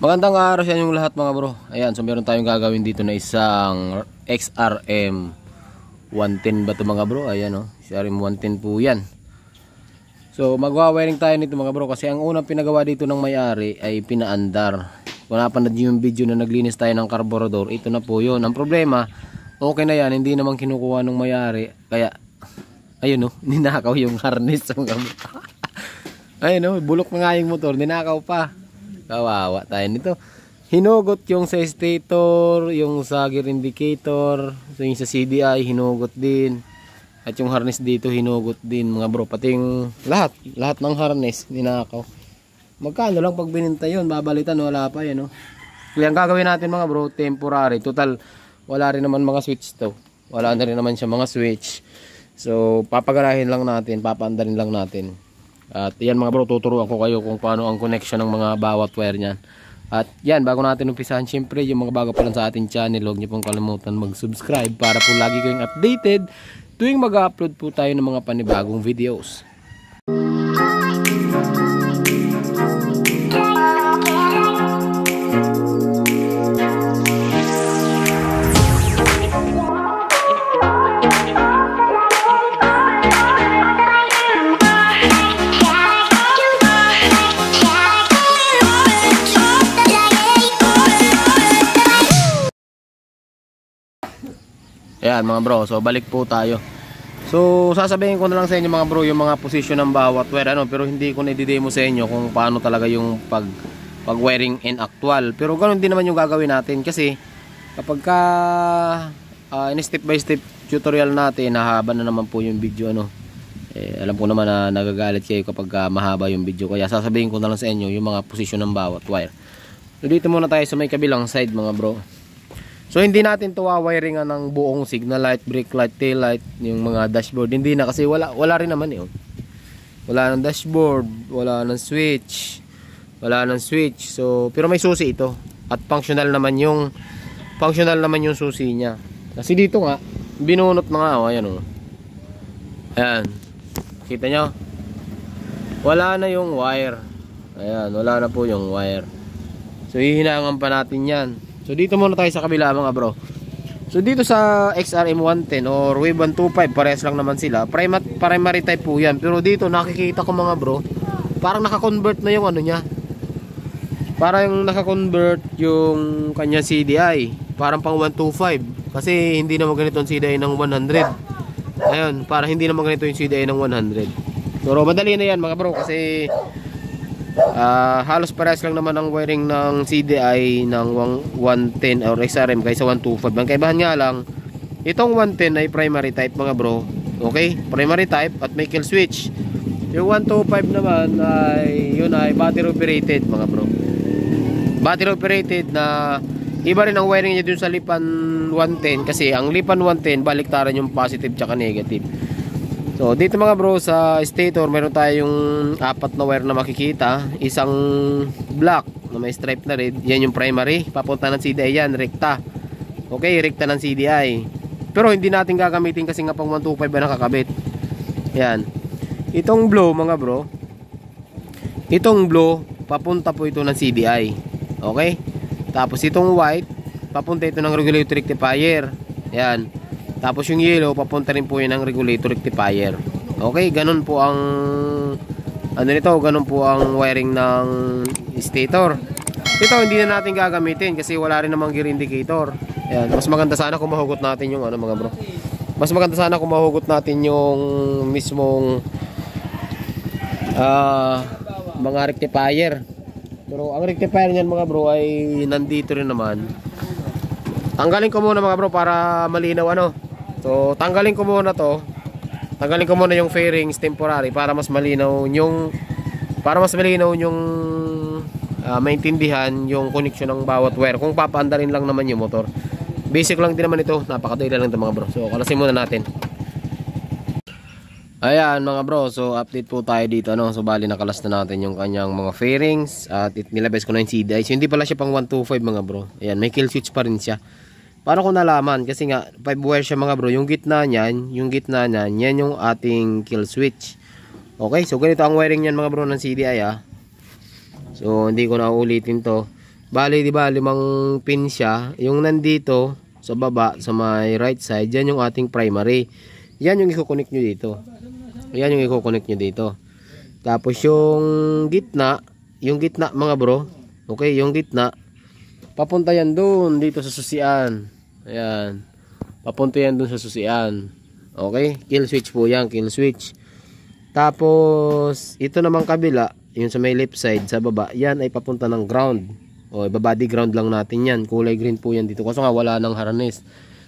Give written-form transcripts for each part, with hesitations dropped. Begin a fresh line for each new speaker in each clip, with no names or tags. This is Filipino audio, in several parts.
Magandang araw sa inyong lahat mga bro. Ayan, so meron tayong gagawin dito na isang XRM 110 ba ito mga bro? Ayan o, XRM 110 po yan. So magwa-wiring tayo nito mga bro, kasi ang unang pinagawa dito ng may-ari ay pinaandar. Kung napanood yung video na naglinis tayo ng carburetor, ito na po yun. Ang problema, okay na yan, hindi naman kinukuha ng may-ari. Kaya, ayun o, ninakaw yung harness mga bro. Ayun o, bulok na nga yung motor, ninakaw pa. Kawawa tayo nito. Hinugot yung sa stator, yung sa gear indicator, so yung sa CDI hinugot din. At yung harness dito hinugot din mga bro. Pati yung lahat ng harness ninakaw. Magkano lang pag bininta yun? Babalitan, wala pa yan, no? Kaya ang gagawin natin mga bro, temporary. Total, wala rin naman mga switch to. Wala na rin naman siya mga switch. So, papagarahin lang natin, papaandarin lang natin. At yan mga bro, tuturuan ko kayo kung paano ang connection ng mga bawat wire nyan. At yan, bago natin umpisahan, syempre yung mga bago pa lang sa ating channel, huwag niyo pong kalimutan mag-subscribe para po lagi kayong updated tuwing mag-upload po tayo ng mga panibagong videos. Ayan mga bro, so balik po tayo. So sasabihin ko na lang sa inyo mga bro yung mga position ng bawat wire, pero hindi ko na i-demo sa inyo kung paano talaga yung pag wiring in actual. Pero ganoon din naman yung gagawin natin, kasi kapag ka in step by step tutorial natin, hahaba na naman po yung video, alam ko naman na nagagalit kayo kapag mahaba yung video, kaya sasabihin ko na lang sa inyo yung mga position ng bawat wire. So dito muna tayo sa may kabilang side mga bro. So hindi natin to wiringan ng buong signal light, brake light, tail light, yung mga dashboard. Hindi na, kasi wala rin naman Wala ng dashboard, wala ng switch. Wala ng switch. So pero may susi ito at functional naman yung susi niya. Kasi dito nga binunot na nga, ayan oh. Ayan. Kita nyo? Wala na yung wire. Ayan, wala na po yung wire. So hihinangan pa natin 'yan. So dito muna tayo sa kabila mga bro. So dito sa XRM 110 or Wave 125, parehas lang naman sila. Primary type po yan. Pero dito nakikita ko mga bro, parang naka-convert na yung niya. Parang naka-convert yung kanya CDI. Parang pang 125. Kasi hindi naman ganito ang CDI ng 100. Ayun, parang hindi naman ganito yung CDI ng 100. Pero madali na yan mga bro, kasi halos parehas lang naman ang wiring ng CDI ng 110 or XRM kaysa 125. Ang kaibahan nga lang, itong 110 ay primary type mga bro. Okay, primary type at may kill switch. Yung 125 naman ay battery operated mga bro. Battery operated na iba rin ang wiring niya dun sa lipan 110, kasi ang lipan 110 baliktaran yung positive tsaka negative. So dito mga bro sa stator, meron tayong 4 na wire na makikita. Isang black na may stripe na red, yan yung primary, papunta ng CDI yan, rekta. Okay, rekta ng CDI. Pero hindi natin gagamitin kasi nga pang 125 na nakakabit. Yan. Itong blue mga bro, itong blue papunta po ito ng CDI. Okay. Tapos itong white, papunta ito ng regulator rectifier. Yan. Tapos yung yellow, papunta rin po yun ng regulator rectifier. Okay, ganun po ang ganun po ang wiring ng stator. Ito hindi na natin gagamitin kasi wala rin namang gear indicator. Ayan, mas maganda sana kung mahugot natin yung mga bro. Mas maganda sana kung mahugot natin yung mismong mga rectifier. Pero ang rectifier niyan mga bro ay nandito rin naman. Tanggalin ko muna mga bro para malinaw So tanggalin ko muna yung fairings temporary para mas malinaw yung maintindihan yung connection ng bawat wire kung papaandarin lang naman yung motor. Basic lang din naman ito, napakadali lang ito mga bro. So kalasin muna natin. Ayan mga bro, so update po tayo dito So bali nakalas na natin yung kanyang mga fairings at nilabas ko na yung CDI. So hindi pala siya pang 125 mga bro. Ayan, may kill switch pa rin siya. Paano ko nalaman? Kasi nga 5 wire siya mga bro. Yung gitna niyan, yan yung ating kill switch. Okay, so ganito ang wiring niyan mga bro ng CDI So hindi ko na uulitin to. Bali, di ba, 5 pin siya. Yung nandito sa baba, sa may right side, yan yung ating primary. Yan yung i-connect nyo dito. Yan yung i-connect nyo dito. Tapos yung gitna mga bro, okay, yung gitna, papunta yan doon, dito sa susian. Ayan. Papunta yan doon sa susian. Okay, kill switch po yan, kill switch. Tapos, ito namang kabila, yung sa may left side, sa baba, yan ay papunta ng ground. O, body ground lang natin yan. Kulay green po yan dito. Kasi nga wala ng harness.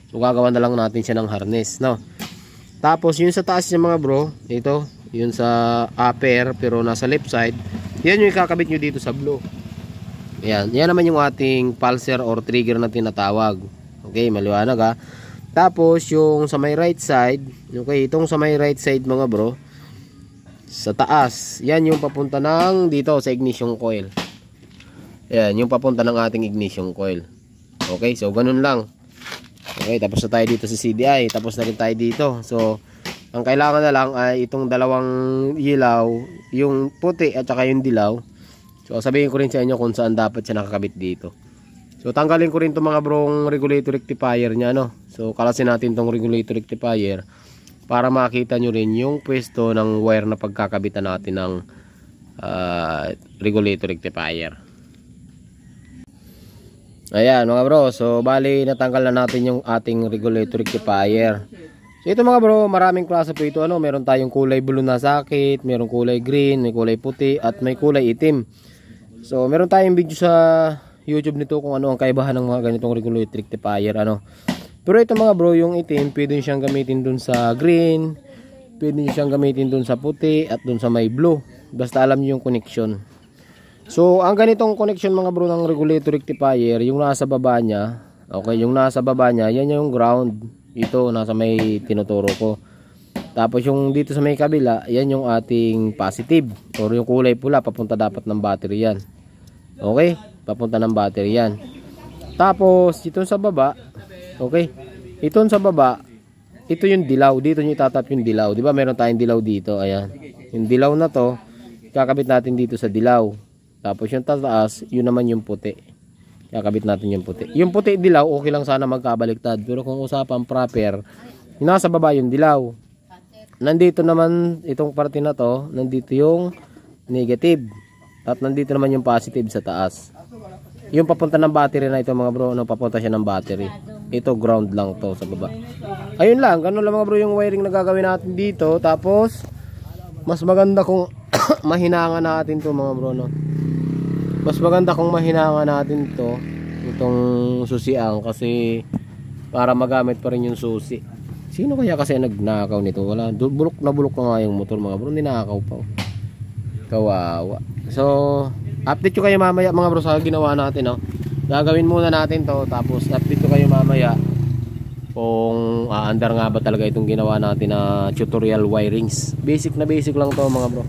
So, gagawa na lang natin siya ng harness, no? Tapos, yung sa taas niya mga bro, ito, yun sa upper, pero nasa left side, yan yung ikakabit nyo dito sa blue. Yan. Yan naman yung ating pulser or trigger na tinatawag. Okay, maliwanag ha. Tapos, yung sa may right side, okay, itong sa may right side mga bro, sa taas, yan yung papunta ng dito sa ignition coil. Yan, yung papunta ng ating ignition coil. Okay, so ganun lang. Okay, tapos na tayo dito sa CDI. Tapos na rin tayo dito. So, ang kailangan na lang ay itong dalawang ilaw, yung puti at saka yung dilaw. So, sabihin ko rin sa inyo kung saan dapat siya nakakabit dito. So, tanggalin ko rin itong mga brong regulator rectifier niya, no? So, kalasin natin itong regulator rectifier para makita nyo rin yung pwesto ng wire na pagkakabitan natin ng regulator rectifier. Ayan mga bro, so bali natanggal na natin yung ating regulator rectifier. So ito mga bro, maraming klase po ito, ano, meron tayong kulay blue na sakit, meron kulay green, may kulay puti at may kulay itim. So meron tayong video sa YouTube nito kung ano ang kaibahan ng mga ganitong regulator rectifier, ano. Pero ito mga bro, yung itim, pwede siyang gamitin dun sa green, pwede siyang gamitin dun sa puti at dun sa may blue. Basta alam niyo yung connection. So, ang ganitong connection mga bro ng regulator rectifier, yung nasa baba niya, okay, yung nasa baba niya, yan yung ground. Ito, nasa may tinuturo ko. Tapos yung dito sa may kabila, yan yung ating positive. Or yung kulay pula, papunta dapat ng battery yan. Okay, papunta ng battery yan. Tapos, ito sa baba, okay, ito sa baba, ito yung dilaw. Dito nyo itatap yung dilaw. Diba meron tayong dilaw dito, ayan. Yung dilaw na to, kakabit natin dito sa dilaw. Tapos yung tataas, yun naman yung puti. Kakabit natin yung puti. Yung puti dilaw, okay lang sana magkabaliktad. Pero kung usapan proper, yung nasa baba yung dilaw. Nandito naman, itong parte na to, nandito yung negative. At nandito naman yung positive sa taas. Yung papunta ng battery na ito mga bro, no, papunta siya ng battery. Ito ground lang to sa baba. Ayun lang, ganun lang mga bro yung wiring na gagawin natin dito. Tapos, mas maganda kung mahinangan natin to mga bro, no. Mas maganda kung mahinangan natin to, itong susiang, kasi para magamit pa rin yung susi. Sino kaya kasi nagnakaw nito? Wala, bulok na nga yung motor mga bro, ninakaw pa. Kawawa. So, update ko kayo mamaya mga bro sa ginawa natin, no. Gagawin muna natin to, tapos update ko kayo mamaya kung aandar nga ba talaga itong ginawa natin na tutorial wirings. Basic na basic lang to mga bro.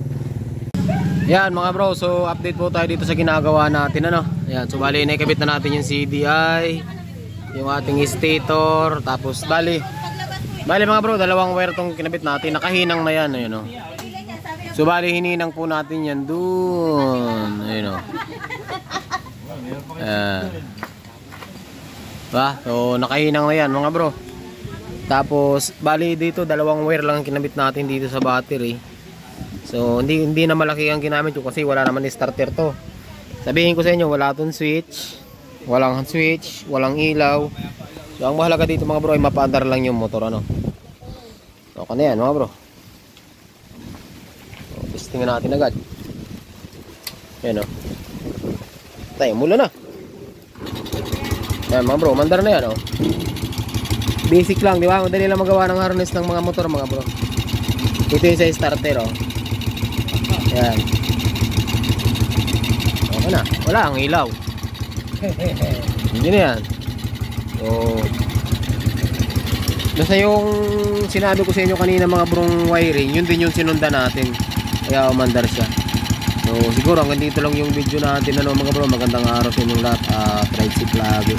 Yan mga bro, so update po tayo dito sa ginagawa natin, ano. Yan, so bali naikabit na natin yung CDI, yung ating stator, tapos bali mga bro, dalawang wire tong kinabit natin, nakahinang na yan, ayun, no. So bali hininang po natin yan dun, ayun, no. So nakahinang na yan mga bro. Tapos bali dito dalawang wire lang kinabit natin dito sa battery. So hindi na malaki ang ginamit ko kasi wala naman starter to. Sabihin ko sa inyo, wala tong switch, walang switch, walang ilaw. So ang mahalaga dito mga bro ay mapaandar lang yung motor, ano. Okay na yan mga bro. So, testingin natin agad. Yan, o. Tayo mula na. Yan mga bro, mandar na yan, o. Basic lang, di ba? Madali lang magawa ng harness ng mga motor mga bro. Ito yung sa starter, o. Yan. Okay na. Wala ang ilaw. Hindi na yan. So, basta yung sinabi ko sa inyo kanina mga brong wiring, yun din yung sinundan natin. Kaya umandar siya. So, siguro hanggang dito lang yung video natin, ano mga bro. Magandang araw sa inyong lahat. Ride safe lagi.